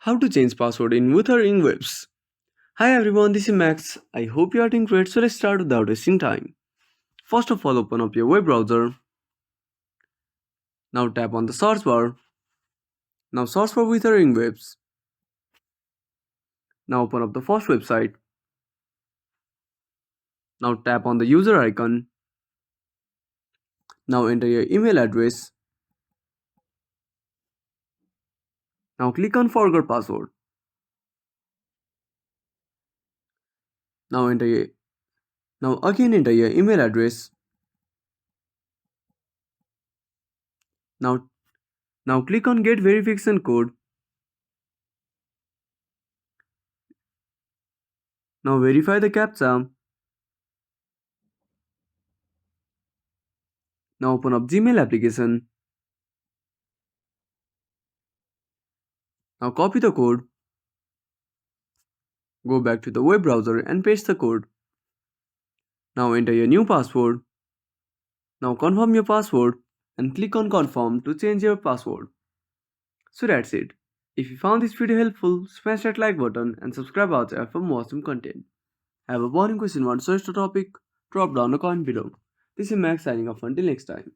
How to change password in Wuthering Waves. Hi everyone, this is Max. I hope you are doing great, so let's start without wasting time. First of all, open up your web browser. Now tap on the search bar. Now search for Wuthering Waves. Now open up the first website. Now tap on the user icon. Now enter your email address. Now click on forgot password. Now enter your Now again enter your email address. Now now click on get verification code. Now verify the captcha. Now open up Gmail application. Now copy the code. Go back to the web browser and paste the code. Now enter your new password. Now confirm your password and click on confirm to change your password. So that's it. If you found this video helpful, smash that like button and subscribe our channel for more awesome content. Have a burning question, want to search the topic? Drop down a comment below. This is Max signing off until next time.